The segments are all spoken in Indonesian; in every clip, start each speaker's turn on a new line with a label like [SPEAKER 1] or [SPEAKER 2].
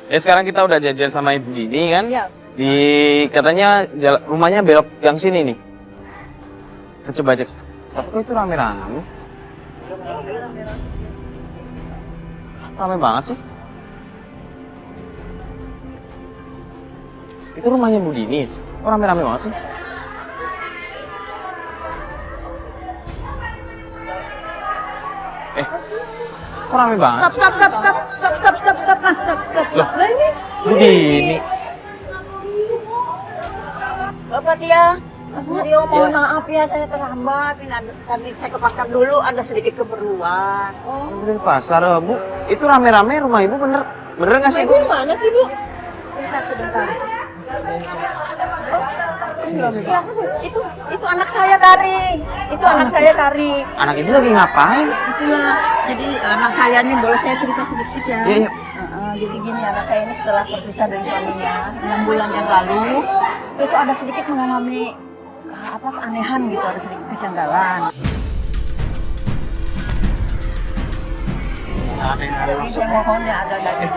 [SPEAKER 1] Ya sekarang kita udah jajan sama Ibu Dini kan?
[SPEAKER 2] Iya.
[SPEAKER 1] Di katanya rumahnya belok yang sini nih. Kita coba cek. Tapi kok itu rame-rame? Rame banget sih. Itu rumahnya Bu Dini. Kok rame-rame banget sih? Kok rame banget sih?
[SPEAKER 2] Stop, Mas, stop.
[SPEAKER 1] Loh,
[SPEAKER 2] Lah ini
[SPEAKER 1] Bu Dini.
[SPEAKER 2] Bapak Tia, Mas Mario mohon maaf ya saya terlambat. Tadi saya ke pasar dulu ada sedikit keperluan.
[SPEAKER 1] Oh, di pasar, Bu. Itu rame-rame rumah Ibu bener nggak sih, Bu?
[SPEAKER 2] Ibu mana sih, Bu? Sebentar. Ya, itu anak saya Tari. Anak saya Tari.
[SPEAKER 1] Anak Ibu lagi ngapain?
[SPEAKER 2] Itulah. Jadi anak saya ini boleh saya cerita sedikit ya.
[SPEAKER 1] Iya.
[SPEAKER 2] Jadi gini, anak saya ini setelah terpisah dari suaminya 6 bulan yang lalu, itu ada sedikit mengalami keanehan gitu, ada sedikit kejanggalan. Jadi saya mohon ya ada lagi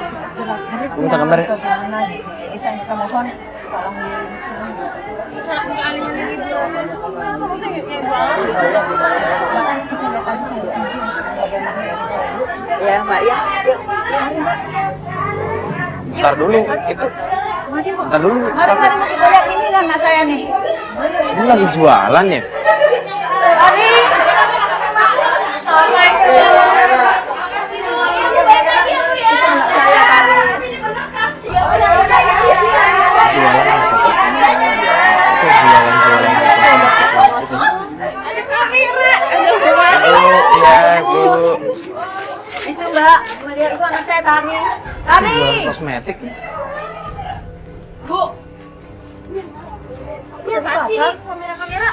[SPEAKER 1] Minta gambar ya?
[SPEAKER 2] bagaimana gitu. Jadi saya minta mohon tolong ya Mbak ya. Yuk.
[SPEAKER 1] Ntar dulu, itu. Ntar dulu.
[SPEAKER 2] Mari masih banyak ini kan anak saya nih.
[SPEAKER 1] Ini lagi jualan ya?
[SPEAKER 2] Tadi.
[SPEAKER 1] Jualan apa? Kok jualan? Bu, ya Bu.
[SPEAKER 2] Itu Mbak, melihat itu anak saya Tari. Tari.
[SPEAKER 1] Jualan kosmetik nih.
[SPEAKER 2] Bu. Iya Pak sih, kamera.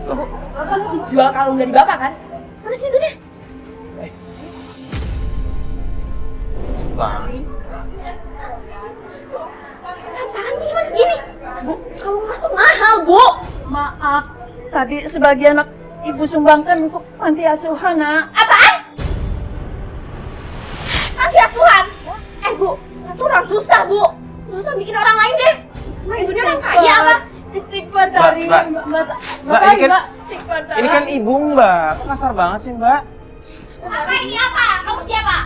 [SPEAKER 2] Bapak mau jual kalung dari Bapak kan? Mana sih duitnya?
[SPEAKER 1] Bang.
[SPEAKER 2] Apaan tuh cuma segini? Bu, kalung emas tuh mahal, Bu. Maaf, tadi sebagian anak Ibu sumbangkan untuk panti asuhan, Nak. Apaan? Panti asuhan? Bu, itu orang susah, Bu. Susah bikin orang lain deh. Ibunya orang kaya apa? Istighfar dari
[SPEAKER 1] Mbak, ini kan,
[SPEAKER 2] istighfar dari.
[SPEAKER 1] ini kan ibu Mbak. Kok kasar banget sih Mbak?
[SPEAKER 3] Apa ini apa? Kamu siapa?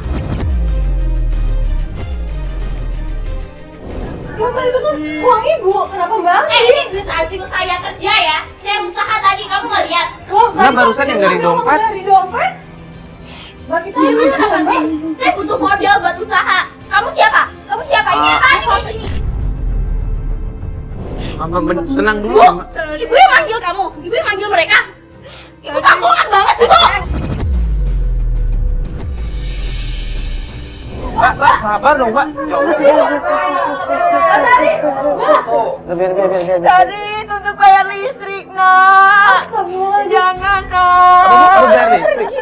[SPEAKER 2] Bapak itu kan uang Ibu, kenapa Mbak?
[SPEAKER 3] Ini duit hasil saya kerja ya. Saya usaha tadi, kamu nggak lihat?
[SPEAKER 1] Enggak, barusan yang dari dompet.
[SPEAKER 2] Dari dompet? Mbak kita
[SPEAKER 3] Saya mana apa sih? Saya butuh modal buat usaha. Kamu siapa? Kamu siapa? Ini apa ini?
[SPEAKER 1] Tenang dulu
[SPEAKER 3] Bu,
[SPEAKER 1] ya, Mbak.
[SPEAKER 3] ibu yang manggil kamu. Ibu yang manggil mereka. Ibu kampungan banget sih, Bu.
[SPEAKER 1] Mbak, sabar dong, Mbak.
[SPEAKER 2] Tadi,
[SPEAKER 1] Biar.
[SPEAKER 2] Tadi tutup bayar listrik, Nak. Jangan, Nak.
[SPEAKER 1] Aduh, bayar listrik.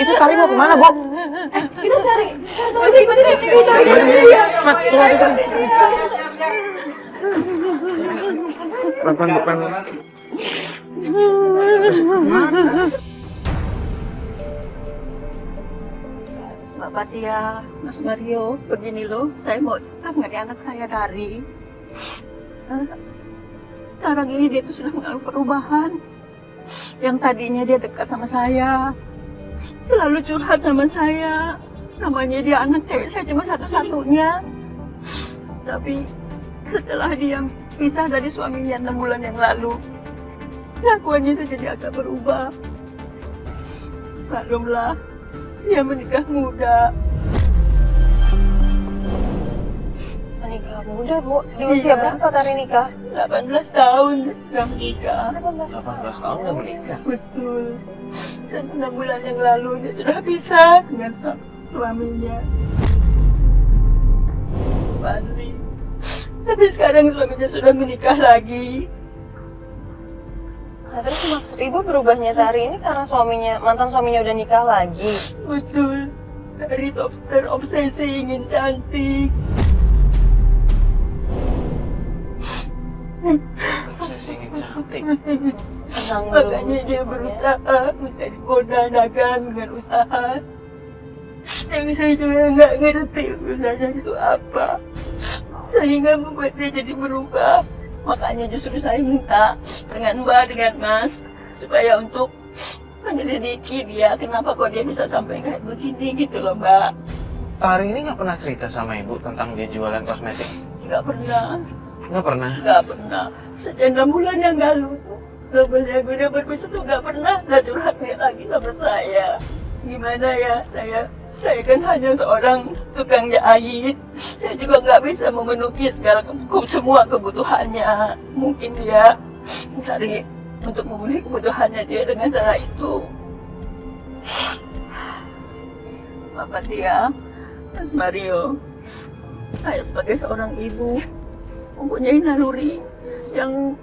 [SPEAKER 1] Itu Tari mau kemana, Bu?
[SPEAKER 2] Kita cari.
[SPEAKER 1] Mat, turun. Pelan-pelan.
[SPEAKER 2] Bapak Tia, Mas Mario, begini loh, saya mau tetap nggak anak saya Tari. Sekarang ini dia tuh sudah mengalami perubahan. Yang tadinya dia dekat sama saya, selalu curhat sama saya. Namanya dia anak cewek saya cuma satu-satunya. Tapi setelah dia pisah dari suaminya 6 bulan yang lalu, kelakuannya itu jadi agak berubah. Maklumlah, dia menikah muda.
[SPEAKER 4] Menikah muda, Bu? Di usia berapa Tari nikah?
[SPEAKER 2] 18 tahun dia sudah menikah.
[SPEAKER 1] 18 tahun udah menikah.
[SPEAKER 2] Betul. Dan 6 bulan yang lalu dia sudah pisah dengan suaminya. Fadli. Tapi sekarang suaminya sudah menikah lagi.
[SPEAKER 4] Nah, terus maksud Ibu berubahnya Tari ini karena mantan suaminya udah nikah lagi?
[SPEAKER 2] Betul. Dari terobsesi ingin cantik.
[SPEAKER 1] Saya ingin cantik.
[SPEAKER 4] Tenang dulu.
[SPEAKER 2] Makanya dia berusaha mencari modal dagang dengan usaha. Yang saya juga nggak ngerti usahanya itu apa. Sehingga membuat dia jadi berubah. Makanya justru saya minta dengan Mbak, dengan Mas, supaya untuk menyelidiki dia, kenapa kok dia bisa sampai kayak begini gitu loh, Mbak.
[SPEAKER 1] Tari ini nggak pernah cerita sama ibu tentang dia jualan kosmetik?
[SPEAKER 2] Nggak pernah,
[SPEAKER 1] Nggak pernah.
[SPEAKER 2] nggak pernah. Sejak 6 bulan yang lalu tuh, dia berbisnis tuh nggak pernah curhat dia lagi sama saya. Gimana ya, saya kan hanya seorang tukang jahit. Saya juga nggak bisa memenuhi semua kebutuhannya. Mungkin dia mencari untuk memenuhi kebutuhannya dia dengan cara itu. Bapak dia, Mas Mario, saya sebagai seorang ibu mempunyai naluri yang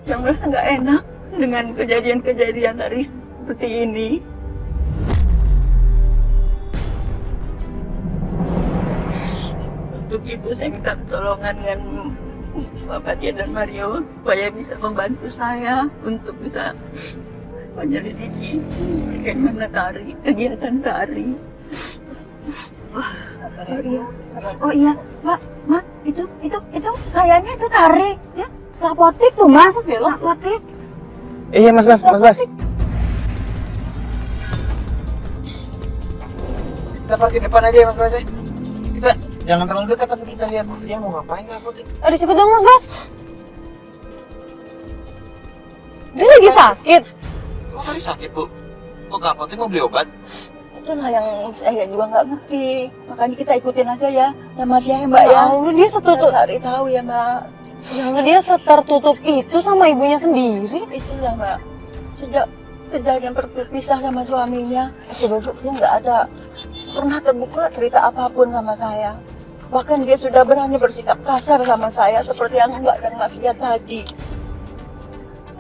[SPEAKER 2] merasa nggak enak dengan kejadian-kejadian tadi seperti ini. Untuk itu saya minta pertolongan dengan Bapak Dia dan Mario supaya bisa membantu saya untuk bisa menyelidiki bagaimana kegiatan tari.
[SPEAKER 3] Oh iya, Mbak, itu kayaknya itu tari, ya? Apotik tuh, Mas. Apotik.
[SPEAKER 1] Iya, Mas. Kita parkir depan aja ya, Mas. Kita jangan terlalu dekat, tapi kita lihat dia mau ngapain ke apotek.
[SPEAKER 4] Aduh, cepet dong, Mas. Dia lagi sakit.
[SPEAKER 1] Kok tadi sakit, Bu? Kok ke apotek mau beli obat?
[SPEAKER 2] Itulah yang saya juga nggak ngerti. Makanya kita ikutin aja ya Mas ya, Mbak ya.
[SPEAKER 4] Ya Allah, dia setutup.
[SPEAKER 2] Cari tahu ya, Mbak.
[SPEAKER 4] Ya Allah, dia setertutup itu sama ibunya sendiri.
[SPEAKER 2] Itulah, Mbak. Sejak kejadian berpisah sama suaminya, dia nggak ada pernah terbuka cerita apapun sama saya. Bahkan dia sudah berani bersikap kasar sama saya seperti yang Mbak dan Mas lihat tadi.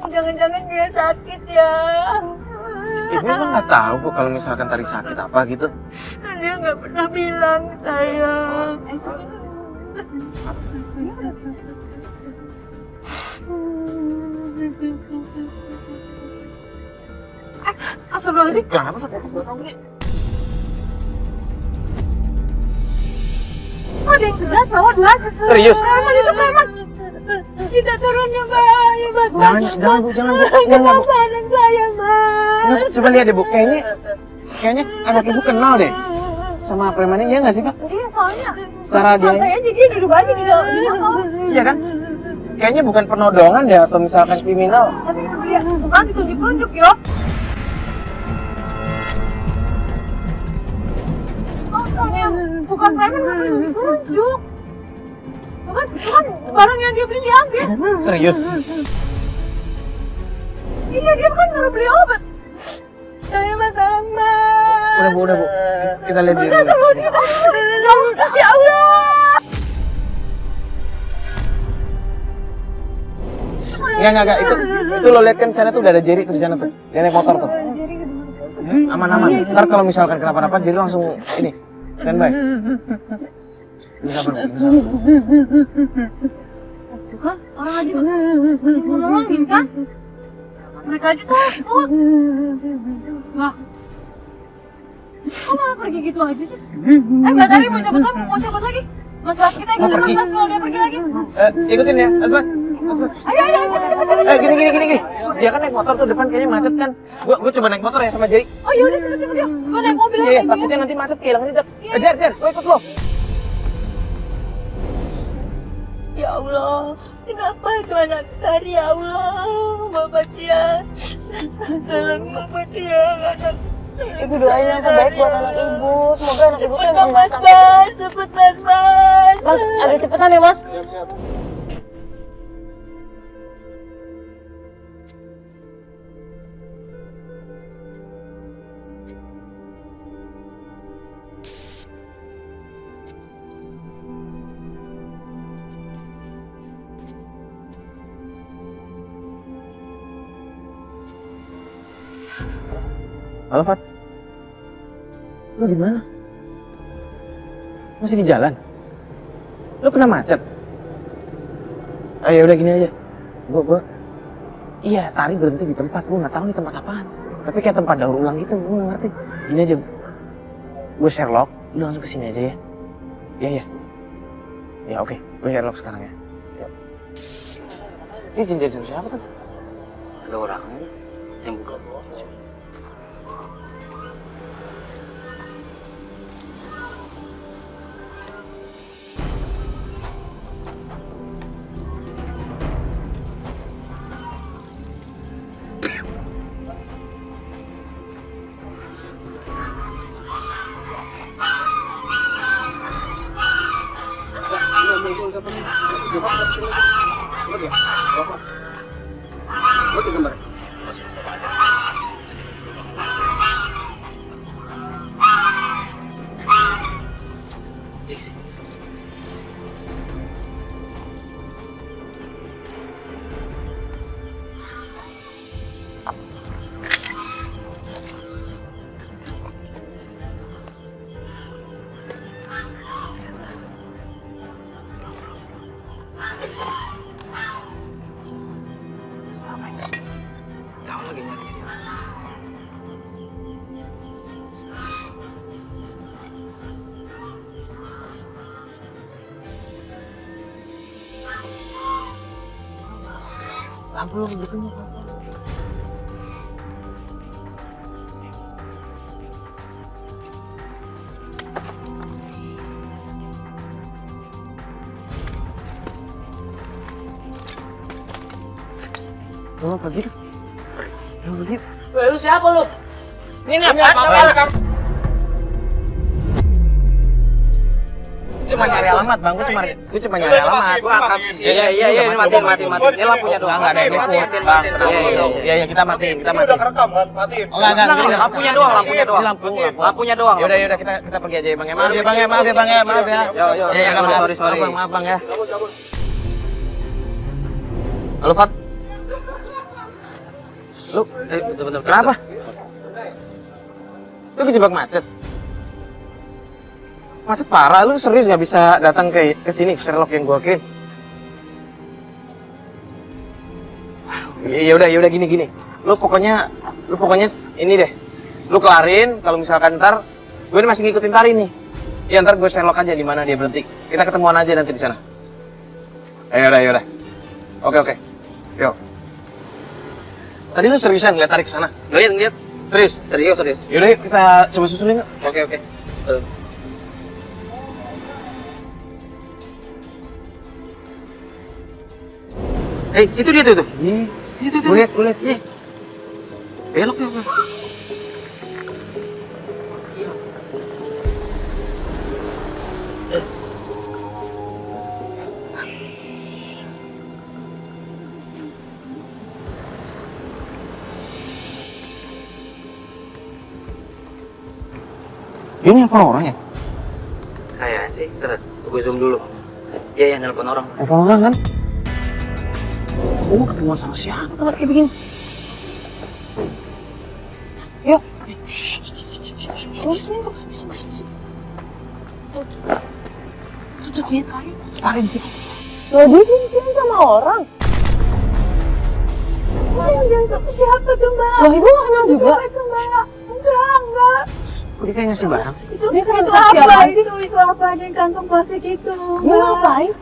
[SPEAKER 2] Jangan-jangan dia sakit ya.
[SPEAKER 1] Ibu emang nggak tahu, Bu, kalau misalkan tadi sakit apa gitu.
[SPEAKER 2] Dia nggak pernah bilang ke saya.
[SPEAKER 3] Astagfirullahaladzim.
[SPEAKER 1] Kenapa?
[SPEAKER 3] Ada yang berat, bawa dua.
[SPEAKER 1] Serius?
[SPEAKER 2] Kita turun ya, Mbak. Ya, Mbak.
[SPEAKER 1] Jangan, Bu. Jangan.
[SPEAKER 2] Anak saya, Mbak.
[SPEAKER 1] Coba lihat deh, Bu. Kayaknya anak ibu kenal deh sama preman ini, ya nggak sih, Pak?
[SPEAKER 3] Iya, soalnya
[SPEAKER 1] Cara dia,
[SPEAKER 3] santai aja, dia duduk aja di dalam.
[SPEAKER 1] iya kan? Kayaknya bukan penodongan deh atau misalkan kriminal.
[SPEAKER 3] Tapi dia bukan ditunjuk-tunjuk, yo. Bukan preman, bukan ditunjuk. Bukan barang yang dia beli diambil.
[SPEAKER 1] Serius?
[SPEAKER 3] Iya, dia kan baru beli obat.
[SPEAKER 2] Saya masalah, Mbak.
[SPEAKER 1] Udah, Bu. Kita lihat dulu.
[SPEAKER 2] Ya Allah.
[SPEAKER 1] Enggak. Itu lo lihat kan sana tuh udah ada Jerry tuh di sana tuh. Dia naik motor tuh. Aman. Ntar kalau misalkan kenapa-napa Jerry langsung ini standby. Ini sabar, Bu.
[SPEAKER 3] Tuh kan, orang aja mau nolongin kan? Mereka aja takut. Wah, kok malah pergi gitu aja sih? Mbak Tari mau cabut lagi. Mas, kita ikutin
[SPEAKER 1] pergi.
[SPEAKER 3] Mas kalau dia pergi lagi.
[SPEAKER 1] Ikutin ya, Mas.
[SPEAKER 3] Ayo, cepet.
[SPEAKER 1] Gini. Dia kan naik motor tuh depan kayaknya macet kan. Gua coba naik motor ya sama Jerry.
[SPEAKER 3] Oh yaudah, cepet ya. Gue naik mobil
[SPEAKER 1] Iya,
[SPEAKER 3] aja.
[SPEAKER 1] takutnya nanti macet kehilangan jejak. Jar, gua ikut lo.
[SPEAKER 2] Ya Allah, kenapa itu anak tari, ya Allah, Bapak Tia. Tolong Bapak Tia, anak.
[SPEAKER 4] Ibu doain yang terbaik buat anak ibu. Semoga anak ibu tuh emang nggak sakit.
[SPEAKER 2] Mas, cepet Mas.
[SPEAKER 4] Mas, agak cepetan ya, Mas.
[SPEAKER 1] Halo, Fat. Lu di mana? Masih di jalan? Lu kena macet? Ayo udah gini aja. Gua Iya, Tari berhenti di tempat, gue nggak tahu nih tempat apaan. Tapi kayak tempat daur ulang gitu, gue nggak ngerti. Gini aja, gue Sherlock, lu langsung kesini aja ya. Iya, iya. Ya oke, gue Sherlock sekarang ya. Yuk. Ini cincin siapa tuh?
[SPEAKER 5] Ada orang yang buka bawah. Tahu lagi nyari dia.
[SPEAKER 1] Lampu lo begitunya. Lo pergi tuh. Lo pergi.
[SPEAKER 5] Weh, lu siapa lu? Ini apa?
[SPEAKER 1] Cuma nyari alamat bang, gue cuma nyari alamat.
[SPEAKER 5] Gua angkat sih. Iya, ini mati. Ini lampunya doang.
[SPEAKER 1] Enggak ada yang
[SPEAKER 5] Matiin.
[SPEAKER 1] Iya, kita matiin.
[SPEAKER 6] Udah kerekam kan? Matiin.
[SPEAKER 1] Enggak.
[SPEAKER 5] Lampunya doang. Lampunya doang.
[SPEAKER 1] Yaudah, kita pergi aja ya bang. Maaf ya bang ya.
[SPEAKER 5] Yo.
[SPEAKER 1] Ya, sorry. Maaf bang ya. Halo Fat. Lu,
[SPEAKER 5] Bentar.
[SPEAKER 1] kenapa? Lu kejebak macet? Macet parah, lu serius gak bisa datang ke sini, Sherlock yang gua kirim? Ya udah gini. Lu pokoknya ini deh. Lu kelarin, kalau misalkan ntar gue ini masih ngikutin Tari nih. Ya ntar gue Sherlock aja di mana dia berhenti. Kita ketemuan aja nanti di sana. Ya udah. Oke. Yo. Tadi lu seriusan ngeliat Tari ke sana?
[SPEAKER 5] Lihat.
[SPEAKER 1] Serius?
[SPEAKER 5] Serius.
[SPEAKER 1] Yaudah yuk kita coba susulin yuk.
[SPEAKER 5] Oke. Itu dia tuh. Itu.
[SPEAKER 1] Gue liat.
[SPEAKER 5] Belok ya.
[SPEAKER 1] Ini nelfon orang ya?
[SPEAKER 5] Kayak sih. Ntar gue zoom dulu. Iya, yang nelpon orang.
[SPEAKER 1] Nelfon orang kan? Oh, ketemuan sama siapa tempat kayak begini? Yuk. Itu dia Tari di situ.
[SPEAKER 4] Dia janjian sama orang. Janjian sama siapa tuh, Mbak? Loh, Ibu nggak kenal juga? Siapa itu, Mbak? Enggak.
[SPEAKER 1] Kok dia kayak ngasih barang?
[SPEAKER 2] Itu
[SPEAKER 4] saksi
[SPEAKER 2] apa?
[SPEAKER 4] apaan sih?
[SPEAKER 2] Itu apa di kantong plastik itu?
[SPEAKER 4] Dia ngapain?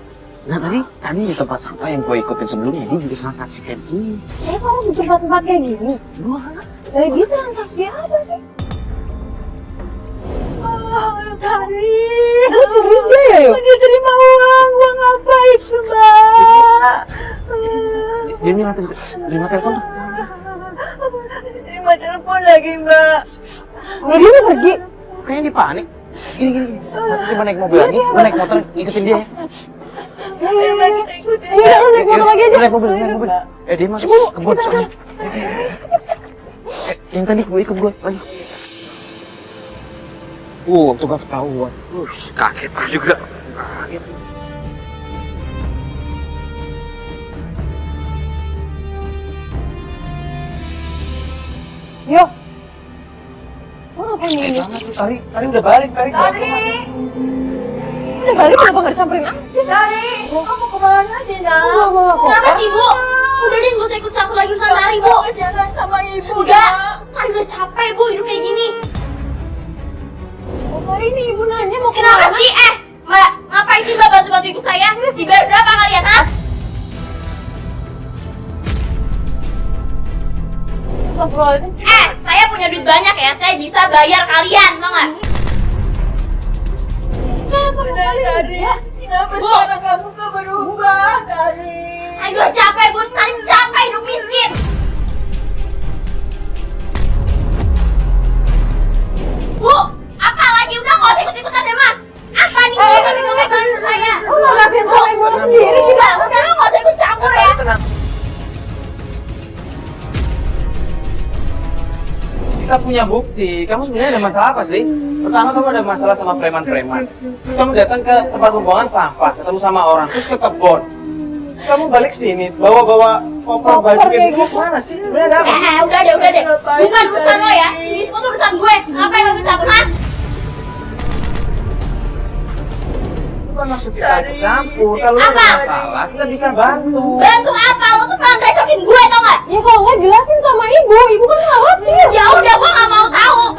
[SPEAKER 1] Nah tadi di tempat sampah yang gue ikutin sebelumnya dia juga transaksi kayak gini.
[SPEAKER 4] Saya sekarang di tempat-tempat kayak gini.
[SPEAKER 1] Gua kan?
[SPEAKER 4] Dia transaksi apa sih?
[SPEAKER 2] Tari.
[SPEAKER 4] Lu curiga ya, yuk?
[SPEAKER 2] Dia terima uang apa itu, Mbak?
[SPEAKER 1] Dia terima telepon tuh.
[SPEAKER 2] Terima telepon lagi, Mbak.
[SPEAKER 4] Dia udah pergi.
[SPEAKER 1] Kayaknya dia panik. Gini. Coba naik mobil lagi, gua naik motor ikutin dia.
[SPEAKER 2] Ayo, Mbak, kita ikutin.
[SPEAKER 4] Iya, lu naik motor lagi aja.
[SPEAKER 1] Naik mobil. Dia masuk kebun soalnya. Yang tadi gue ikut gue lagi. Tuh gak ketahuan.
[SPEAKER 5] Kaget gue juga.
[SPEAKER 4] Yuk. Lu ngapain ini?
[SPEAKER 1] Tari udah balik, Tari.
[SPEAKER 4] Udah balik, kenapa nggak disamperin aja?
[SPEAKER 2] Tari, kamu kemana sih, Nak?
[SPEAKER 3] Kenapa sih, Bu? Udah deh, gak usah ikut campur lagi urusan Tari, Bu.
[SPEAKER 2] Jangan sama ibu.
[SPEAKER 3] Udah, Tari udah capek, Bu, hidup kayak gini.
[SPEAKER 2] Tari ini ibu nanya mau
[SPEAKER 3] Kenapa sih? Mbak, ngapain sih Mbak bantu-bantu ibu saya? Dibayar berapa kalian, ha?
[SPEAKER 2] Astagfirullahaladzim.
[SPEAKER 3] Saya punya duit banyak ya, saya bisa bayar kalian, tau nggak?
[SPEAKER 2] Tari, kenapa
[SPEAKER 3] Bu.
[SPEAKER 2] sekarang kamu tuh berubah, Tari?
[SPEAKER 3] Aduh capek, Bu, Tari capek hidup miskin. Bu, apa lagi? Udah nggak usah ikut-ikutan deh, Mas. Apa nih? Ikut-ikutan saya.
[SPEAKER 2] Lu nggak kasihan sama ibu lu sendiri juga.
[SPEAKER 3] Udah, lu nggak usah ikut campur ya.
[SPEAKER 1] Tenang. Kita punya bukti. Kamu sebenarnya ada masalah apa sih? Pertama kamu ada masalah sama preman-preman. Terus kamu datang ke tempat pembuangan sampah, ketemu sama orang, terus ke kebun. Terus kamu balik sini, bawa-bawa koper baju kayak gitu. Mana sih? Sebenarnya ada apa?
[SPEAKER 3] Udah deh. Bukan urusan lo ya. Ini semua tuh urusan gue. Ngapain lo ikut campur, ha?
[SPEAKER 1] Bukan maksud kita ikut campur. Kalau ada
[SPEAKER 3] Apa?
[SPEAKER 1] masalah, kita bisa bantu.
[SPEAKER 3] Bantu apa? Lo tuh pernah ngerecokin gue, tau nggak?
[SPEAKER 2] Ya kalau nggak jelasin sama ibu kan khawatir.
[SPEAKER 3] Ya udah, gue nggak mau tahu.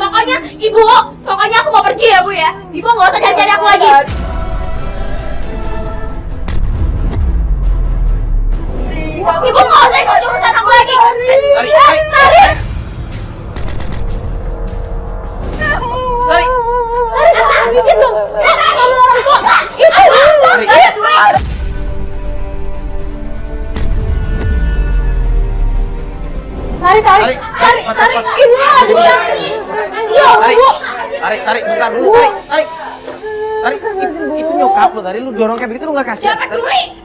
[SPEAKER 3] Pokoknya aku mau pergi ya, Bu ya. Ibu nggak usah cari-cari aku lagi. Ibu nggak usah ikut urusan aku lagi.
[SPEAKER 1] Tari.
[SPEAKER 3] Dikit dong. Kalau orang tua itu bisa.
[SPEAKER 1] Tari.
[SPEAKER 2] Tari. Ibu lagi sakit. Ya
[SPEAKER 1] Ibu. Tarik, bentar dulu, tarik. Tarik, itu nyokap lo tadi, lu dorong kayak begitu lu gak kasihan.
[SPEAKER 3] Siapa peduli?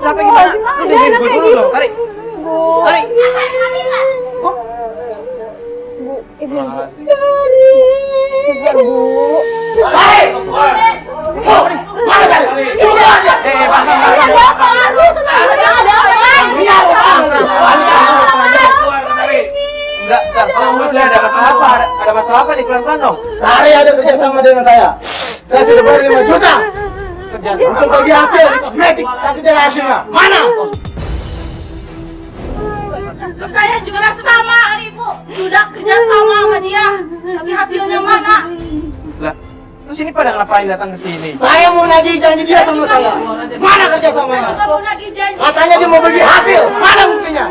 [SPEAKER 1] Capek gimana? Lu dengerin gue dulu dong, tarik. Tarik.
[SPEAKER 2] Ibu.
[SPEAKER 1] Mana tadi? Enggak, kalau menurut gue ada masalah apa? Ada masalah apa nih? Pelan-pelan dong.
[SPEAKER 6] Tari ada kerjasama dengan saya. Saya sudah bayar 5 juta
[SPEAKER 1] Kerjasama.
[SPEAKER 6] untuk bagi hasil di kosmetik, tapi tidak hasilnya. Mana?
[SPEAKER 3] Saya juga sama, Ibu. Sudah kerja sama sama dia. Tapi hasilnya mana?
[SPEAKER 1] Lah, terus ini pada ngapain datang ke sini?
[SPEAKER 6] Saya mau nagih janji dia sama saya. Mana kerjasamanya?
[SPEAKER 3] Juga mau nagih janji.
[SPEAKER 6] Katanya dia mau bagi hasil. Mana buktinya?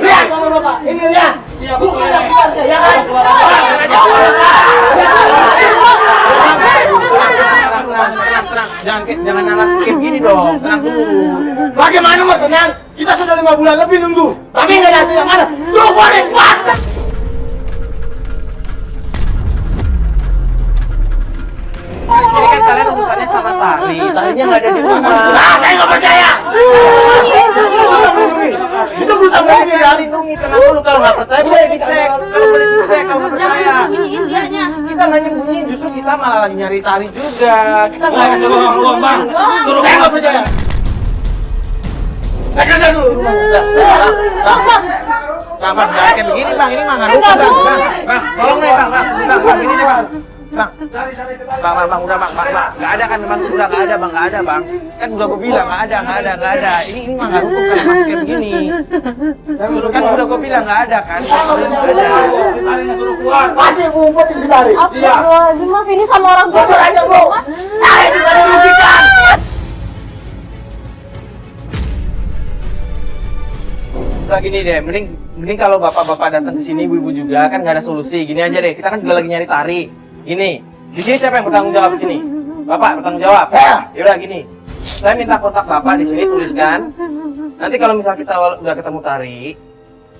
[SPEAKER 6] Lihat, Bapak. Ini lihat. Bukti yang kuat ya kan?
[SPEAKER 1] Tenang. Jangan nalar kayak gini dong. Tenang dulu.
[SPEAKER 6] Bagaimana mau tenang? Kita sudah 5 bulan lebih nunggu. Tapi nggak ada hasil yang mana? Suruh cepat.
[SPEAKER 1] Ini kan kalian urusannya sama Tari. Tarinya nggak ada di rumah.
[SPEAKER 6] Saya nggak percaya. Itu berusaha melindungi ya.
[SPEAKER 1] Lindungi, tenang dulu. Kalau nggak percaya boleh dicek. Kalau boleh dicek, kalau nggak percaya.
[SPEAKER 3] Sembunyiin dianya.
[SPEAKER 1] Kita nggak nyembunyiin, justru kita malah lagi nyari Tari juga. Kita nggak kasih uang, bang.
[SPEAKER 6] Saya nggak percaya. Saya kerja dulu.
[SPEAKER 1] Bang, jangan kayak begini bang, ini mah nggak lucu bang. Bang, tolong nih bang, ini nih bang. Bang, udah bang, nggak ada kan memang udah nggak ada bang, kan udah gue bilang nggak ada. Ini mah nggak hukum kan masih kayak begini. Kan udah gue bilang nggak ada kan, nggak ada.
[SPEAKER 6] Masih ngumpet di Sibari.
[SPEAKER 2] Astagfirullahaladzim, Mas, ini sama orang tua.
[SPEAKER 6] Jujur aja, Bu. Saya juga dirugikan.
[SPEAKER 1] Udah gini deh, mending kalau bapak-bapak datang ke sini, ibu-ibu juga kan nggak ada solusi. Gini aja deh, kita kan juga lagi nyari Tari. Gini, di sini siapa yang bertanggung jawab sini? Bapak bertanggung jawab.
[SPEAKER 6] Saya.
[SPEAKER 1] Yaudah gini, saya minta kontak bapak di sini, tuliskan. Nanti kalau misal kita udah ketemu Tari,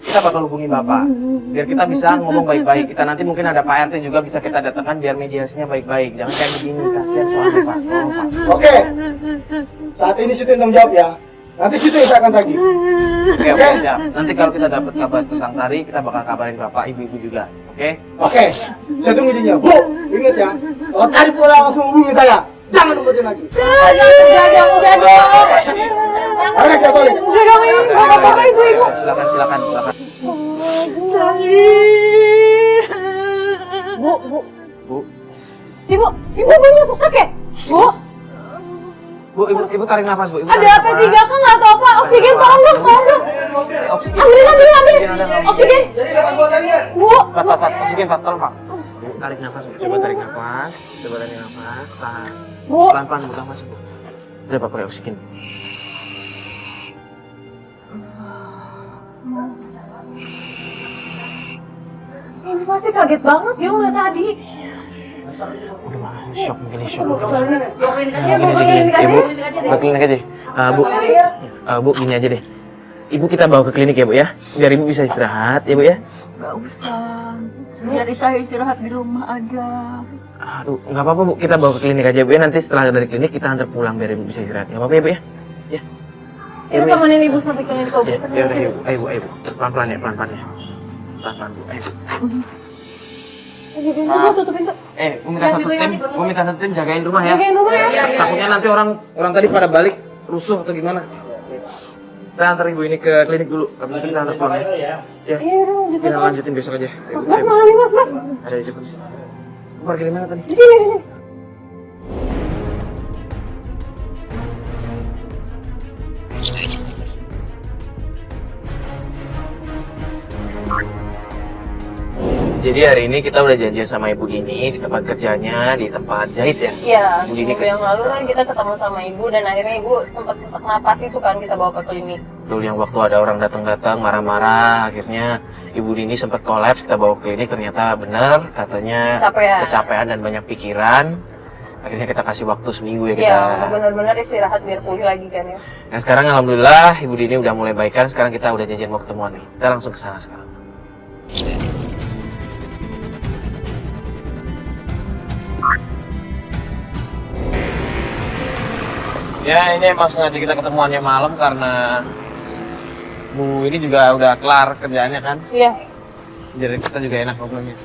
[SPEAKER 1] kita bakal hubungi bapak, biar kita bisa ngomong baik-baik. Kita nanti mungkin ada Pak RT juga bisa kita datangkan biar mediasinya baik-baik. Jangan kayak begini, kasihan soalnya Pak. Tolong, Pak.
[SPEAKER 6] Oke. Saat ini situ yang tanggung jawab ya. Nanti situ yang saya akan tagih.
[SPEAKER 1] Oke, siap. Nanti kalau kita dapat kabar tentang Tari, kita bakal kabarin bapak, ibu-ibu juga. Oke?
[SPEAKER 6] Oke. Saya tunggu izinnya. Bu, ingat ya. Kalau tadi pulang langsung hubungi saya. Jangan umpetin lagi.
[SPEAKER 2] Udah dong.
[SPEAKER 6] Ayo kita balik.
[SPEAKER 2] Udah dong, ini bapak-bapak, ibu-ibu.
[SPEAKER 1] Silakan.
[SPEAKER 2] Bu.
[SPEAKER 1] Bu,
[SPEAKER 2] Ibu punya sesak ya? Bu.
[SPEAKER 1] Bu, ibu tarik nafas, Bu. Ibu
[SPEAKER 3] Ada
[SPEAKER 1] tarik
[SPEAKER 3] apa
[SPEAKER 1] nafas.
[SPEAKER 3] tiga kan atau apa? Oksigen, tolong dong.
[SPEAKER 1] Oksigen.
[SPEAKER 3] Ambil. Oksigen. Bu.
[SPEAKER 1] Pak, oksigen, Pak, tolong, Pak. Bu, tarik nafas, Bu. Coba tarik nafas. Tahan.
[SPEAKER 3] Bu.
[SPEAKER 1] Pelan-pelan, Bu, nafas, Bu. Udah, Pak, pakai oksigen.
[SPEAKER 3] Ini pasti kaget banget ya udah tadi.
[SPEAKER 1] Gimana? Shock, mungkin shock.
[SPEAKER 3] Klinik
[SPEAKER 1] Ibu, ke klinik aja. Bu, gini aja deh. Ibu kita bawa ke klinik ya, Bu ya. Biar Ibu bisa istirahat, ya Bu ya.
[SPEAKER 2] Nggak usah. Jadi saya istirahat di rumah aja.
[SPEAKER 1] Aduh, nggak apa-apa Bu. Kita bawa ke klinik aja Bu ya. Nanti setelah dari klinik kita antar pulang biar Ibu bisa istirahat. Nggak apa-apa ya Bu ya. Ya.
[SPEAKER 3] Kita temenin ibu sampai klinik kok.
[SPEAKER 1] Ya udah, ayo Bu. Pelan-pelan ya. Pelan-pelan Bu. Ayo.
[SPEAKER 3] Bu, tutup pintu.
[SPEAKER 1] Gua minta satu tim jagain rumah ya.
[SPEAKER 3] Jagain rumah ya.
[SPEAKER 1] Takutnya nanti orang tadi pada balik rusuh atau gimana. Kita antar ibu ini ke klinik dulu. Habis itu kita antar pulang ya. Ya.
[SPEAKER 3] Iya, udah lanjut
[SPEAKER 1] Kita
[SPEAKER 3] mas.
[SPEAKER 1] lanjutin besok aja.
[SPEAKER 3] Mas, mana nih mas?
[SPEAKER 1] Ada di depan sini. Parkir di mana tadi?
[SPEAKER 3] Di sini.
[SPEAKER 1] Jadi hari ini kita udah janjian sama ibu ini di tempat kerjanya, di tempat jahit ya.
[SPEAKER 4] Iya,
[SPEAKER 1] Bu Dini
[SPEAKER 4] seminggu yang lalu kan kita ketemu sama ibu dan akhirnya ibu sempat sesak napas itu kan kita bawa ke klinik.
[SPEAKER 1] Betul, yang waktu ada orang datang-datang marah-marah, akhirnya ibu Dini sempat kolaps, kita bawa ke klinik, ternyata benar katanya kecapean dan banyak pikiran. Akhirnya kita kasih waktu seminggu ya kita.
[SPEAKER 4] Iya, untuk benar-benar istirahat biar pulih lagi kan ya.
[SPEAKER 1] Nah sekarang alhamdulillah ibu Dini udah mulai baikan, sekarang kita udah janjian mau ketemuan nih. Kita langsung ke sana sekarang. Ya ini emang sengaja kita ketemuannya malam karena Bu ini juga udah kelar kerjaannya kan.
[SPEAKER 4] Iya.
[SPEAKER 1] Jadi kita juga enak ngobrolnya.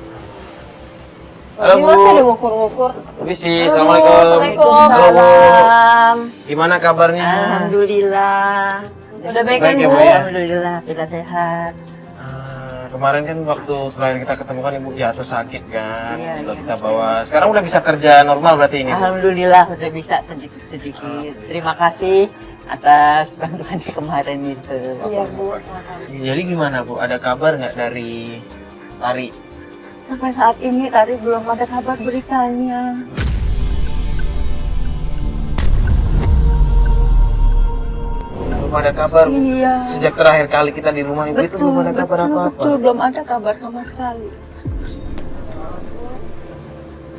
[SPEAKER 4] Halo Bu. Masih ada ngukur-ngukur.
[SPEAKER 1] Permisi, assalamualaikum.
[SPEAKER 4] Assalamualaikum.
[SPEAKER 1] Halo Bu. Gimana kabarnya?
[SPEAKER 7] Alhamdulillah.
[SPEAKER 4] Udah baik kan
[SPEAKER 1] Baik ya,
[SPEAKER 4] Bu?
[SPEAKER 1] Bu, ya?
[SPEAKER 7] Alhamdulillah sudah sehat.
[SPEAKER 1] Kemarin kan waktu terakhir kita ketemu kan Ibu jatuh sakit kan.
[SPEAKER 7] Iya,
[SPEAKER 1] Udah
[SPEAKER 7] iya.
[SPEAKER 1] kita bawa. Sekarang udah bisa kerja normal berarti ini. Bu?
[SPEAKER 7] Alhamdulillah udah bisa sedikit-sedikit. Terima kasih atas bantuan kemarin itu.
[SPEAKER 4] Iya Bu, sama-sama.
[SPEAKER 1] Jadi gimana Bu? Ada kabar nggak dari Tari?
[SPEAKER 2] Sampai saat ini tadi belum ada kabar beritanya.
[SPEAKER 1] Belum ada kabar.
[SPEAKER 2] Iya.
[SPEAKER 1] Sejak terakhir kali kita di rumah Ibu itu belum ada kabar apa-apa.
[SPEAKER 2] Betul, belum ada kabar sama sekali.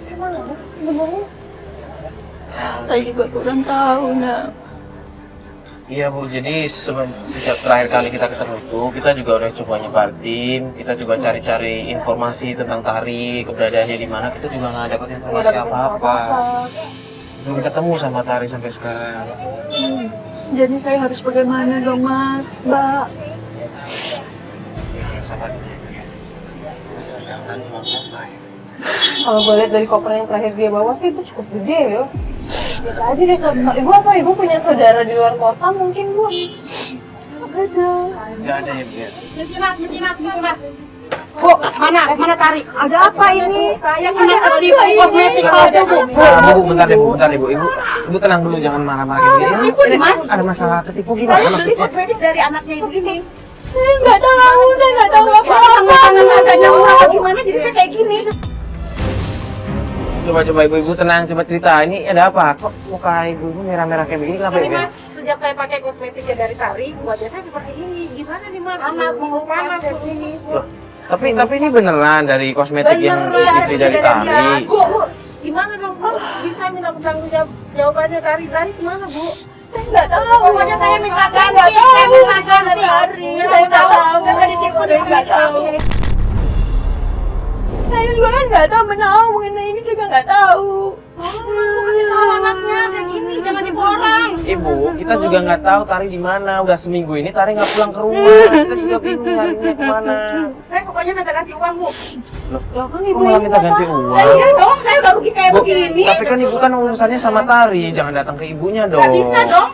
[SPEAKER 3] Emang apa sih sebenarnya?
[SPEAKER 2] Saya juga kurang tahu, nak.
[SPEAKER 1] Iya Bu, jadi sejak terakhir kali kita ketemu itu, kita juga udah coba nyebar tim, kita juga cari-cari informasi tentang Tari, keberadaannya di mana, kita juga nggak dapat informasi apa-apa. Belum ketemu sama Tari sampai sekarang.
[SPEAKER 2] Jadi saya harus bagaimana dong, Mas, Mbak?
[SPEAKER 1] Sabar. Jangan lupa.
[SPEAKER 4] Kalau gue lihat dari koper yang terakhir dia bawa sih itu cukup gede ya. Bisa aja deh kalau ibu apa ibu punya saudara di luar kota mungkin Bu?
[SPEAKER 1] Nggak ada ya Bu ya?
[SPEAKER 3] Bu, mana Tari?
[SPEAKER 2] Ada apa ini? Saya kan
[SPEAKER 3] Ada di kosmetik
[SPEAKER 2] ada, Bu.
[SPEAKER 1] Bu, bentar deh Bu, Ibu tenang dulu, jangan marah-marah kayak gini. Ini ada masalah ketipu gimana
[SPEAKER 3] Saya beli
[SPEAKER 1] maksudnya?
[SPEAKER 3] kosmetik dari anaknya ibu ini.
[SPEAKER 2] Saya nggak tahu apa-apa.
[SPEAKER 3] Makanan harganya murah apa gimana jadi saya kayak gini.
[SPEAKER 1] Coba Ibu tenang, coba cerita. Ini ada apa? Kok muka Ibu merah-merah kayak begini? Kenapa
[SPEAKER 3] Ini
[SPEAKER 1] ya?
[SPEAKER 3] Mas, sejak saya pakai kosmetiknya dari Tari, wajah saya seperti ini. Gimana nih Mas? Panas, mau panas seperti ini.
[SPEAKER 1] Loh, tapi ini beneran dari kosmetik yang istri dari Tari.
[SPEAKER 3] Bu, gimana dong Bu? Bisa minta bertanggung jawabannya Tari kemana Bu?
[SPEAKER 2] Saya nggak tahu.
[SPEAKER 3] Pokoknya saya minta ganti,
[SPEAKER 2] nggak tahu.
[SPEAKER 3] saya minta ganti.
[SPEAKER 2] Saya nggak tahu.
[SPEAKER 3] Karena ditipu
[SPEAKER 2] Saya nggak tahu. Saya juga kan nggak tahu menahu mengenai ini juga nggak tahu.
[SPEAKER 3] Kasih tahu anaknya kayak gini, jangan dibawa orang.
[SPEAKER 1] Ibu, kita juga nggak taw Tari di mana. Udah seminggu ini Tari nggak pulang ke rumah. Kita juga bingung nyarinya kemana.
[SPEAKER 3] Saya pokoknya minta ganti uang Bu.
[SPEAKER 1] Loh,
[SPEAKER 3] Loh kan
[SPEAKER 1] kok malah minta ganti uang?
[SPEAKER 3] Iya dong, saya udah rugi kayak
[SPEAKER 1] Bu,
[SPEAKER 3] begini.
[SPEAKER 1] tapi kan Ibu kan urusannya sama Tari. Jangan datang ke ibunya dong.
[SPEAKER 3] Gak bisa dong.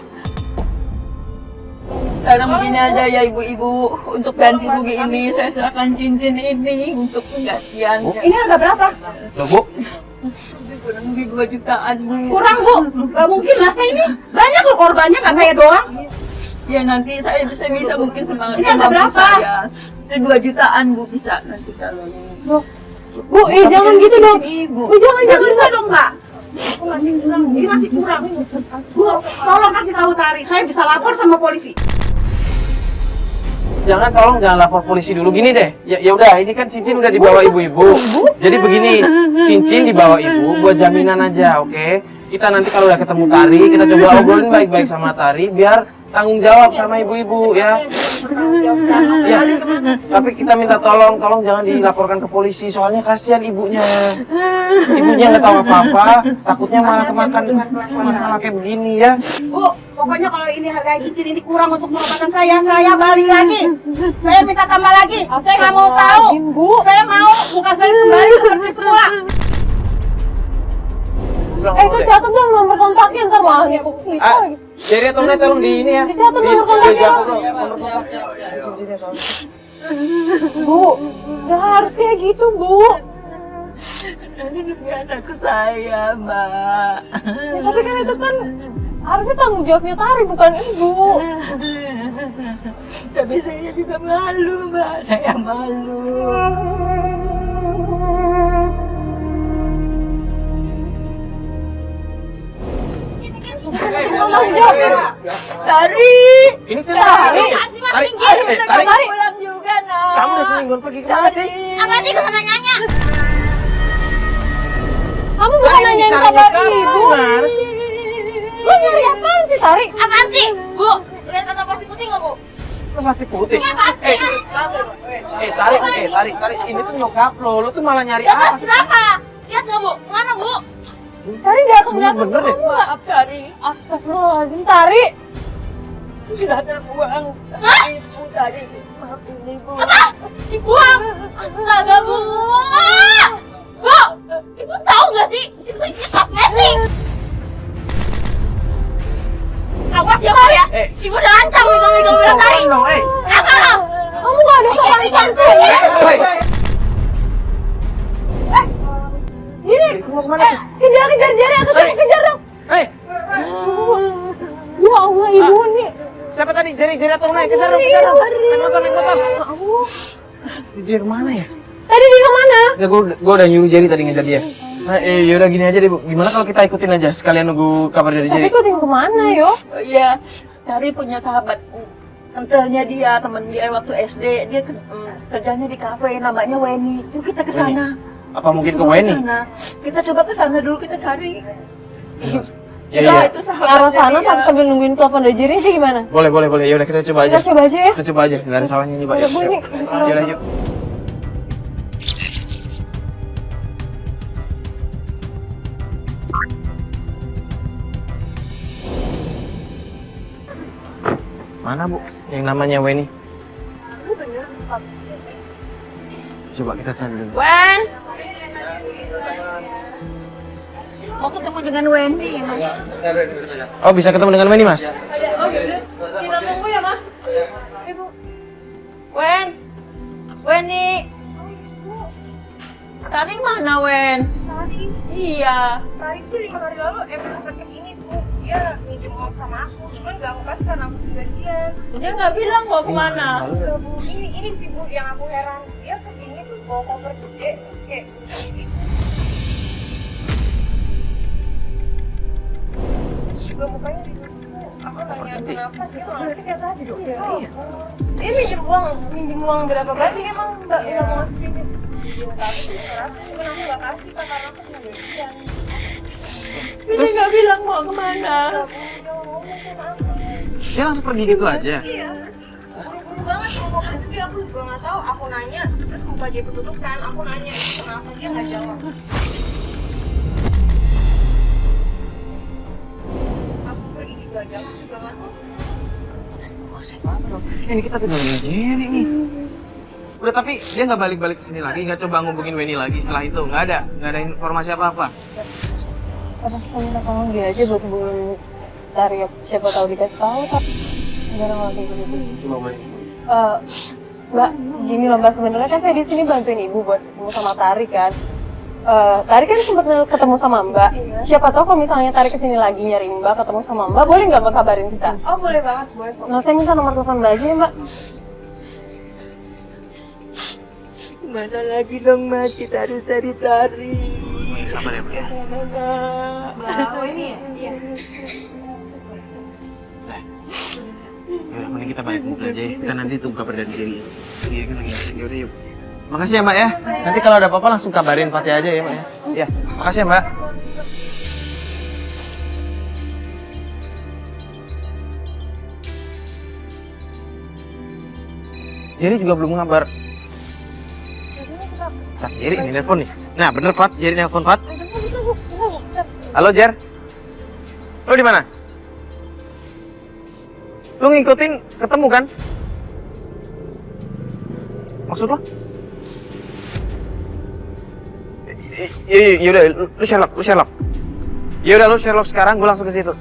[SPEAKER 2] Sekarang begini aja ya ibu-ibu, untuk ganti rugi ini saya serahkan cincin ini untuk penggantian.
[SPEAKER 1] Bu?
[SPEAKER 3] Ini harga berapa?
[SPEAKER 1] Loh Bu,
[SPEAKER 2] kurang lebih 2 jutaan, Bu.
[SPEAKER 3] Kurang, Bu. Gak mungkin lah, saya ini banyak loh korbannya, gak saya doang.
[SPEAKER 2] Ya nanti saya bisa mungkin semangat
[SPEAKER 3] Ini ada berapa?
[SPEAKER 2] saya. Itu 2 jutaan, Bu, bisa nanti kalau.
[SPEAKER 4] Bu, jangan gitu dong. Bu, jangan
[SPEAKER 3] Bisa dong, Mbak. Aku masih kurang, ini masih kurang. Bu, tolong kasih tahu Tari, saya bisa lapor sama polisi.
[SPEAKER 1] Jangan, tolong jangan lapor polisi dulu. Gini deh, ya udah, ini kan cincin udah dibawa ibu-ibu. Jadi begini, cincin dibawa ibu buat jaminan aja, oke? Kita nanti kalau udah ketemu Tari, kita coba obrolin baik-baik sama Tari, biar tanggung jawab sama ibu-ibu ya. Ya, tapi kita minta tolong jangan dilaporkan ke polisi, soalnya kasihan ibunya. Ibunya nggak tahu apa-apa, takutnya malah kemakan masalah kayak begini ya.
[SPEAKER 3] Bu, pokoknya kalau ini harga cincin ini kurang untuk pengobatan saya balik lagi. Saya minta tambah lagi. Saya nggak mau tahu.
[SPEAKER 4] Bu.
[SPEAKER 3] Saya mau muka saya kembali seperti semula.
[SPEAKER 4] Itu catat dong nomor kontaknya, ntar malah nipu kita lagi.
[SPEAKER 1] Jadi atau enggak tolong di ini ya.
[SPEAKER 4] Dicatat nomor kontaknya dong. Bu, nggak harus kayak gitu, Bu.
[SPEAKER 2] Ini demi anak saya, Mbak.
[SPEAKER 4] Ya, tapi kan itu kan harusnya tanggung jawabnya Tari, bukan Ibu.
[SPEAKER 2] Tapi saya juga malu, Mbak. Saya malu.
[SPEAKER 4] Tanggung jawab ya.
[SPEAKER 2] Tari.
[SPEAKER 1] Ini tuh
[SPEAKER 4] Tari.
[SPEAKER 1] Tari.
[SPEAKER 2] Tari. Pulang juga, nak.
[SPEAKER 1] Kamu udah semingguan pergi kemana sih?
[SPEAKER 3] Apa sih kesana nyanyi?
[SPEAKER 4] Kamu bukan nanyain kabar Ibu.
[SPEAKER 1] Gimana sih?
[SPEAKER 4] Lu nyari apaan sih, Tari?
[SPEAKER 3] Apaan sih? Bu, lihat kata plastik putih nggak, Bu?
[SPEAKER 1] Lu pasti putih.
[SPEAKER 3] Ini apaan sih?
[SPEAKER 1] Tari, ini tuh nyokap lo tuh malah nyari
[SPEAKER 3] Dapat
[SPEAKER 1] apa sih?
[SPEAKER 3] berapa? Lihat nggak, Bu? Mana, Bu?
[SPEAKER 4] Tari datang
[SPEAKER 1] Bener deh.
[SPEAKER 2] Maaf, Tari.
[SPEAKER 4] Astagfirullahaladzim, Tari.
[SPEAKER 2] Sudah terbuang.
[SPEAKER 3] Hah?
[SPEAKER 2] Ibu, Tari. Maafin Ibu.
[SPEAKER 3] Apa? Dibuang? Astaga, Bu! Bu! Ibu tahu nggak sih? Itu ini kosmetik! Awas ya, Bu ya! Ibu udah lancang megang-megang bela Tari! Apa lo?
[SPEAKER 4] Kamu gak ada sopan santunnya. Gini, kejar Jerry atau siapa kejar dong? Ya Allah, Ibu nih.
[SPEAKER 1] Siapa tadi? Jeri atau naik? Kejar dong. Naik motor.
[SPEAKER 4] Allah.
[SPEAKER 1] Dia kemana ya?
[SPEAKER 4] Tadi dia kemana?
[SPEAKER 1] Ya gua udah nyuruh Jeri tadi ngejar dia. Nah, yaudah gini aja deh, Bu. Gimana kalau kita ikutin aja sekalian nunggu kabar dari
[SPEAKER 4] Tapi
[SPEAKER 1] Jeri?
[SPEAKER 4] ikutin kemana, yo?
[SPEAKER 2] Oh, iya. Tari punya sahabat tantenya dia, temen dia waktu SD. Dia kerjanya di kafe, namanya Weni. Yuk kita ke sana.
[SPEAKER 1] Apa mungkin ke
[SPEAKER 2] Coba
[SPEAKER 1] Weni?
[SPEAKER 2] kesana. Kita coba ke sana dulu, kita cari.
[SPEAKER 1] Iya.
[SPEAKER 2] Itu
[SPEAKER 4] Ke arah sana tapi sambil nungguin telepon dari Jerry sih gimana?
[SPEAKER 1] Boleh. Yaudah kita coba aja.
[SPEAKER 4] Kita coba aja ya.
[SPEAKER 1] Kita coba aja. Nggak ada salahnya nih, Pak.
[SPEAKER 4] Udah, Bu, ini.
[SPEAKER 1] Yaudah, yuk. Mana, Bu? Yang namanya Weni? Coba kita cari dulu.
[SPEAKER 2] Wen! Mau ketemu dengan Wendy, Mas.
[SPEAKER 1] Oh, bisa ketemu dengan Weni, Mas?
[SPEAKER 4] Oh gitu. Kita tunggu ya, Mas.
[SPEAKER 2] Wen! Weni! Tari mana, Wen?
[SPEAKER 3] Tari,
[SPEAKER 2] Iya.
[SPEAKER 3] Tari sih 5 hari lalu sempat kesini, Bu. Dia minjem uang sama aku, cuman gak aku kasih karena aku gajian.
[SPEAKER 2] Dia nggak bilang mau kemana.
[SPEAKER 3] Enggak, Bu. Ini sih, Bu, yang aku heran. Dia kesini tuh bawa koper gede, terus kayak juga mukanya ditutup, Bu. Aku nanya kenapa, dia malah kayak tadi. Dia minjem uang berapa berarti emang nggak mau ngasih pinjam. Dia kasih 200, cuman aku nggak kasih kan karena aku punya gajian.
[SPEAKER 2] Dia nggak bilang mau kemana.
[SPEAKER 3] Nggak, Bu. Dia ngomong sama aku.
[SPEAKER 1] Dia langsung pergi gitu aja?
[SPEAKER 3] Iya. Buru-buru banget ngomong, tapi aku juga nggak tahu. Aku nanya, terus muka dia ketutup kan. Aku nanya, kenapa dia nggak jawab. Aku pergi gitu aja, aku juga nggak tahu.
[SPEAKER 1] Ini kita tinggal dengan Jerry nih. Udah, tapi dia nggak balik-balik ke sini lagi, nggak coba ngubungin Weni lagi setelah itu? Nggak ada informasi apa-apa?
[SPEAKER 4] Apa kita minta tolong dia aja buat hubungin Tari, siapa tahu dikasih tahu, tapi nggak ada malah kayak gitu.
[SPEAKER 1] Coba boleh.
[SPEAKER 4] Mbak, gini loh Mbak, sebenarnya kan saya di sini bantuin Ibu buat ketemu sama Tari kan. Tari kan sempat ketemu sama Mbak. Siapa tahu kalau misalnya Tari kesini lagi nyari Mbak, ketemu sama Mbak, boleh nggak Mbak kabarin kita?
[SPEAKER 3] Oh boleh banget, boleh kok.
[SPEAKER 4] Nah, saya minta nomor telepon Mbak aja ya Mbak.
[SPEAKER 2] Mana lagi dong Mas, kita harus cari Tari.
[SPEAKER 5] Yang sabar ya, Mbak ya.
[SPEAKER 3] Mbak, oh ini ya? Iya.
[SPEAKER 1] Yaudah, mending kita balik mobil aja ya. Kita nanti tunggu kabar dari Jerry. Dia kan lagi asik. Yaudah yuk. Makasih ya Mbak ya. Nanti kalau ada apa-apa langsung kabarin Fatih aja ya Mbak ya. Iya, makasih ya Mbak. Jerry juga belum ngabar. Nah, Jerry ini nelpon nih. Nah, bener Fat, Jerry nelpon Fat. Halo Jer. Lo di mana? Lo ngikutin ketemu kan? Maksud lo? Yaudah, lu Sherlock. Yaudah, lu Sherlock sekarang, gue langsung ke situ.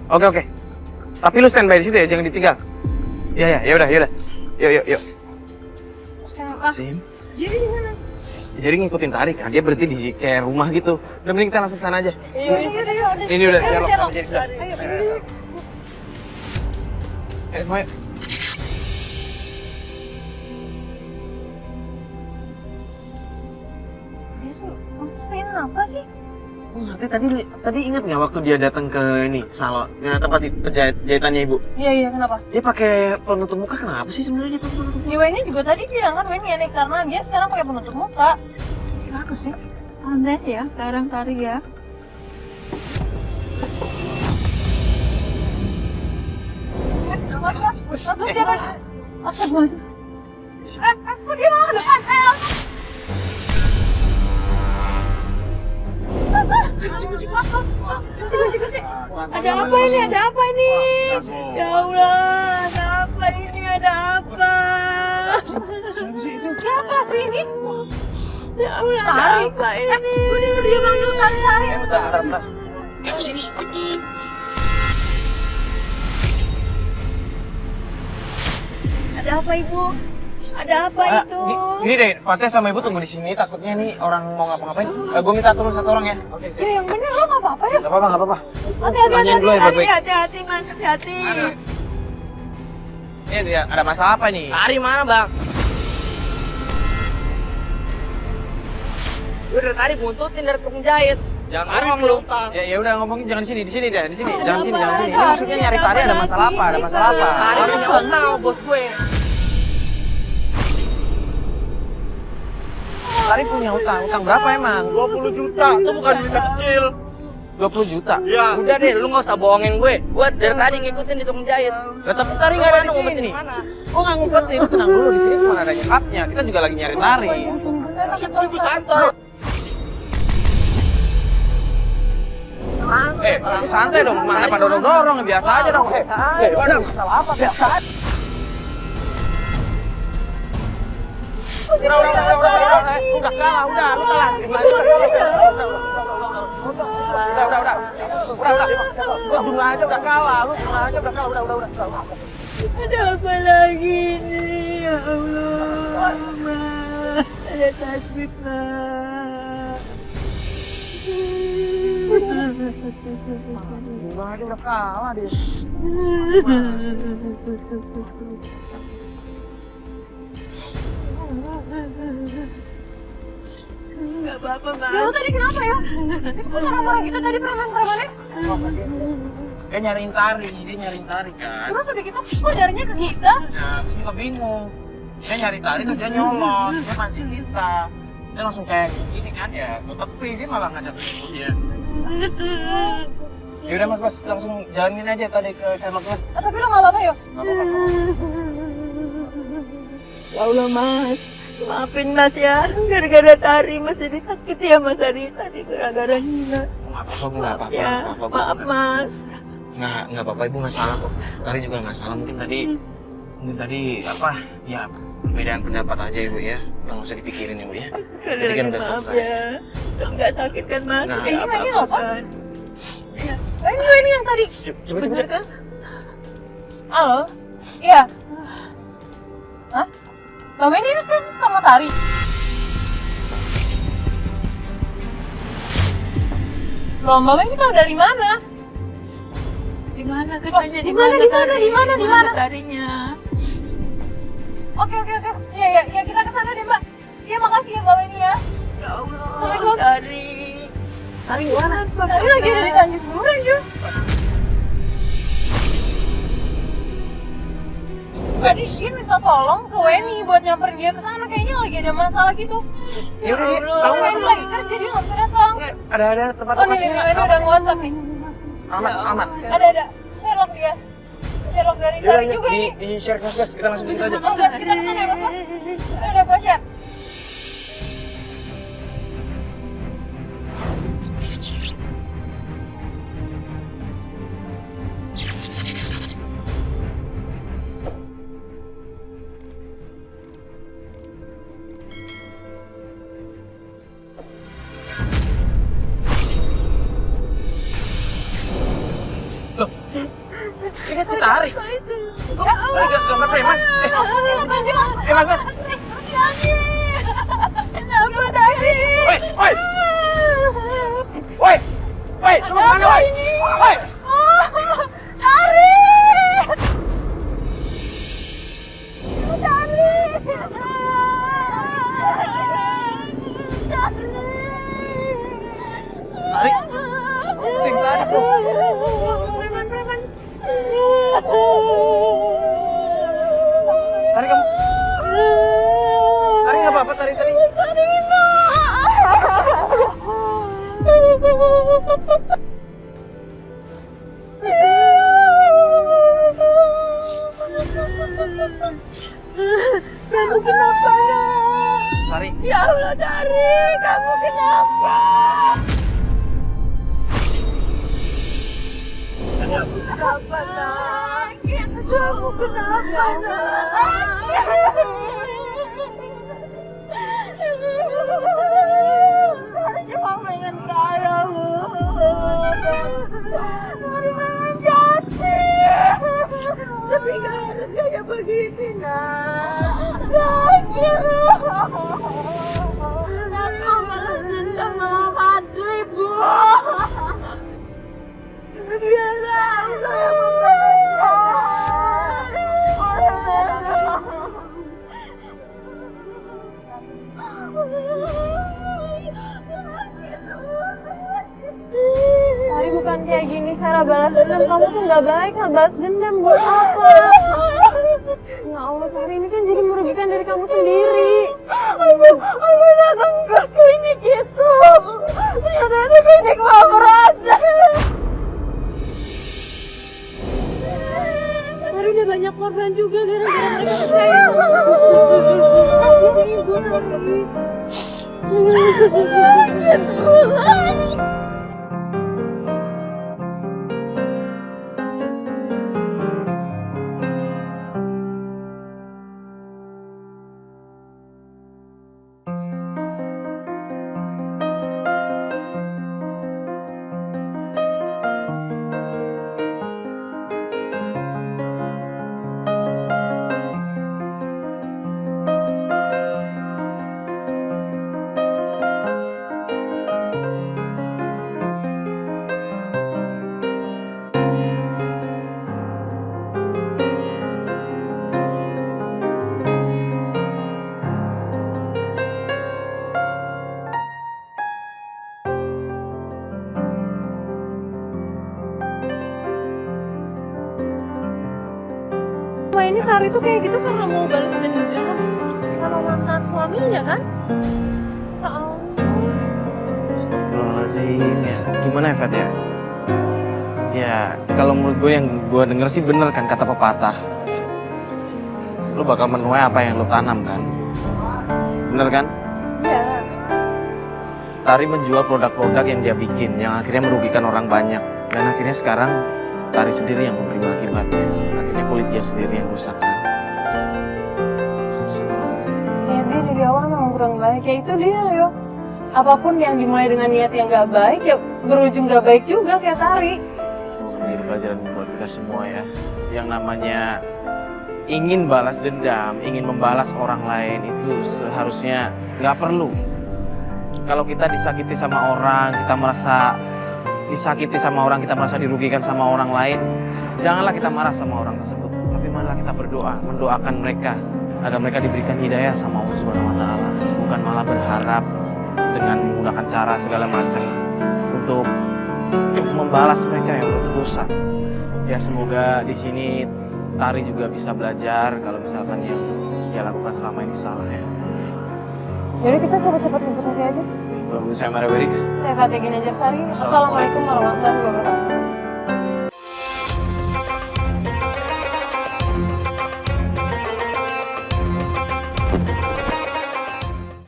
[SPEAKER 1] Oke. Tapi lu standby di situ ya, jangan ditinggal. Iya, yaudah. Yuk. Sim.
[SPEAKER 3] Jadi di mana?
[SPEAKER 1] Jadi ngikutin Tari kan, dia berhenti di kayak rumah gitu. Udah mending kita langsung sana aja.
[SPEAKER 3] Iya.
[SPEAKER 1] Ini udah Sherlock.
[SPEAKER 3] Sherlock.
[SPEAKER 1] Jadi udah. Semuanya.
[SPEAKER 3] Dia tuh maksudnya apa sih?
[SPEAKER 1] Ngerti tadi ingat nggak waktu dia datang ke ini salon, tempat jahitannya ibu?
[SPEAKER 4] Iya, kenapa?
[SPEAKER 1] Dia pakai penutup muka, kenapa sih sebenarnya dia pakai penutup muka?
[SPEAKER 4] Ya Weni juga tadi bilang kan Weni aneh karena dia sekarang pakai penutup muka.
[SPEAKER 1] Kenapa sih?
[SPEAKER 2] Aneh ya sekarang Tari ya.
[SPEAKER 4] Mas siapa? Astagfirullahaladzim. Kok dia malah ke depan?
[SPEAKER 2] Ada apa ini? Ya Allah, ada apa ini?
[SPEAKER 3] Siapa sih ini?
[SPEAKER 2] Ya Allah, ada apa ini?
[SPEAKER 3] Dia manggil Tari.
[SPEAKER 1] Bentar.
[SPEAKER 2] Ada apa Ibu? Ada apa itu?
[SPEAKER 1] Gini deh, Fatih sama ibu tunggu di sini. Takutnya nih orang mau ngapa-ngapain. Gue minta turun satu orang ya. Oke.
[SPEAKER 4] Ya yang bener lo nggak apa-apa ya?
[SPEAKER 1] Gak apa-apa.
[SPEAKER 4] Hati-hati.
[SPEAKER 1] Dulu ya baik-baik.
[SPEAKER 2] Hati-hati Mas, hati-hati.
[SPEAKER 1] Ini dia, ada masalah apa nih?
[SPEAKER 7] Tari mana bang? Gue dari tadi buntutin dari tukang jahit. Jangan ngomong lu.
[SPEAKER 1] Ya udah ngomongin jangan di sini deh, di sini. Jangan sini. Ini maksudnya nyari Tari ada masalah apa?
[SPEAKER 7] Tari punya utang sama bos gue.
[SPEAKER 1] Tari punya utang berapa emang?
[SPEAKER 6] 20 juta, itu bukan duit kecil.
[SPEAKER 1] 20 juta.
[SPEAKER 6] Iya.
[SPEAKER 7] Udah deh, lu nggak usah bohongin gue. Gue dari tadi ngikutin di tukang jahit.
[SPEAKER 1] Lah tapi Tari nggak ada di sini. Kok nggak ngumpetin? Tenang dulu, di sini cuma ada nyekapnya. Kita juga lagi nyari Tari.
[SPEAKER 6] Itu santai.
[SPEAKER 1] Santai dong, mana pada dorong-dorong, biasa aja dong. Ada masalah apa? Biasa aja. Udah kalah, lu kalah. Udah. Jumlah aja udah kalah, udah.
[SPEAKER 2] Ada apa lagi ini? Ya Allah, Mas. Ada tasbih, Mas.
[SPEAKER 1] Jumlah aja udah kalah dia.
[SPEAKER 2] Enggak apa-apa, Mas.
[SPEAKER 4] Lo tadi kenapa ya? Kok marah-marah gitu tadi preman-premannya?
[SPEAKER 1] Dia nyariin Tari kan.
[SPEAKER 4] Terus udah gitu, kok jarinya ke kita?
[SPEAKER 1] Ya, aku juga bingung. Dia nyari Tari terus dia nyolot, dia mancing kita. Dia langsung kayak gini kan ya, gue tepi, dia malah ngajak ketemu dia. Ya udah mas, langsung jalanin aja tadi ke Sherlock mas.
[SPEAKER 4] Tapi lo nggak apa-apa ya?
[SPEAKER 1] Gak apa-apa.
[SPEAKER 2] Ya Allah, Mas. Maafin Mas ya. Gara-gara Tari Mas jadi sakit ya Mas Tari. Tadi gara-gara Nina.
[SPEAKER 1] Nggak apa-apa, Bu, nggak apa-apa.
[SPEAKER 2] Ya,
[SPEAKER 1] Nggak apa-apa,
[SPEAKER 2] maaf
[SPEAKER 1] Bu.
[SPEAKER 2] Mas.
[SPEAKER 1] Nggak apa-apa, Ibu nggak salah kok. Tari juga nggak salah, mungkin tadi apa ya perbedaan pendapat aja Ibu ya. Nggak usah dipikirin Ibu ya. Jadi kan udah
[SPEAKER 2] Maaf
[SPEAKER 1] selesai.
[SPEAKER 2] ya. Udah nggak sakit kan Mas?
[SPEAKER 1] Nggak.
[SPEAKER 2] Udah
[SPEAKER 4] Ini
[SPEAKER 2] apa-apa
[SPEAKER 4] apa?
[SPEAKER 2] kan?
[SPEAKER 4] Ini yang tadi.
[SPEAKER 1] Coba.
[SPEAKER 2] Bener kan?
[SPEAKER 4] Halo? Iya. Hah? Bang Weni kan sama Tari? Mbak Weni tahu dari mana?
[SPEAKER 2] Di mana katanya?
[SPEAKER 4] Di mana?
[SPEAKER 2] Tarinya?
[SPEAKER 4] Oke. Ya kita ke sana deh, Mbak. Iya, makasih ya Mbak Weni ya.
[SPEAKER 2] Ya Allah.
[SPEAKER 4] Assalamualaikum.
[SPEAKER 2] Tari mana?
[SPEAKER 4] Tari lagi ada di Tanjung Duren, Ju. Tadi Shin minta tolong ke Weni buat nyamperin dia ke sana, kayaknya lagi ada masalah gitu.
[SPEAKER 1] Ya udah, Di.
[SPEAKER 4] Tahu
[SPEAKER 1] Tahu
[SPEAKER 4] Weni lagi kerja, dia nggak bisa datang.
[SPEAKER 1] Ada tempat
[SPEAKER 4] Oh nih, Weni udah nge-WhatsApp nih.
[SPEAKER 1] aman.
[SPEAKER 4] Ada. Sherlock dia. Sherlock dari
[SPEAKER 1] Yaudah,
[SPEAKER 4] Tari juga ini.
[SPEAKER 1] di share kelas guys, kita langsung ke situ aja.
[SPEAKER 4] Oh guys, kita kesana ya Mas. Udah gue share.
[SPEAKER 1] Ini kan si Tari. Kok lagi gambar preman? Mas.
[SPEAKER 2] Kenapa tadi?
[SPEAKER 1] Woi, lu mau kemana, woi? Woi!
[SPEAKER 2] Tari!
[SPEAKER 1] Tari? Tari tuh. Tari kamu? Tari nggak apa-apa, Tari.
[SPEAKER 2] Kamu kenapa?
[SPEAKER 1] Tari.
[SPEAKER 2] Ya Allah, Tari, kamu kenapa? Kenapa, Nak? Kamu kenapa, Nak? Saya cuma pengen kaya, Bu. Saya pengen jatuh. Tapi nggak harus kayak begini, Nak. Sakit. Aku balas dendam sama Fadli, Bu. Biarlah saya
[SPEAKER 4] Tari bukan kayak gini cara balas dendam, kamu tuh nggak baik lah balas dendam buat apa? Ya Allah, Tari ini kan jadi merugikan diri kamu sendiri.
[SPEAKER 2] Aku datang ke klinik itu. Ternyata itu klinik Mawrat.
[SPEAKER 4] Tari udah banyak korban juga gara-gara mereka percaya sama kamu. Kasihan ibu Tari.
[SPEAKER 2] Sakit banget.
[SPEAKER 4] Selama ini Tari tuh kayak gitu karena mau balas dendam sama mantan suaminya kan? Ya ampun.
[SPEAKER 1] Astagfirullahaladzim ya. Gimana ya, Fat ya? Ya, kalau menurut gue yang gue denger sih bener kan kata pepatah. Lu bakal menuai apa yang lu tanam kan? Bener kan?
[SPEAKER 4] Iya.
[SPEAKER 1] Tari menjual produk-produk yang dia bikin, yang akhirnya merugikan orang banyak. Dan akhirnya sekarang Tari sendiri yang menerima akibatnya. Akhirnya kulit dia sendiri yang rusak kan?
[SPEAKER 4] Niat dia dari awal memang kurang baik, ya itu dia yo. Apapun yang dimulai dengan niat yang gak baik, ya berujung gak baik juga kayak Tari.
[SPEAKER 1] Menjadi pelajaran buat kita semua ya. Yang namanya ingin balas dendam, ingin membalas orang lain itu seharusnya nggak perlu. Kalau kita disakiti sama orang, kita merasa disakiti sama orang, kita merasa dirugikan sama orang lain, janganlah kita marah sama orang tersebut. Tapi marilah kita berdoa, mendoakan mereka agar mereka diberikan hidayah sama Allah Subhanahu wa taala, bukan malah berharap dengan menggunakan cara segala macam untuk membalas mereka yang berdosa. Ya semoga di sini Tari juga bisa belajar kalau misalkan yang dia lakukan selama ini salah ya.
[SPEAKER 4] Yaudah kita cepat-cepat jemput Tari aja.
[SPEAKER 1] Saya Mario Berix.
[SPEAKER 4] Saya Fatih Ginajar Sari. Assalamualaikum warahmatullahi wabarakatuh.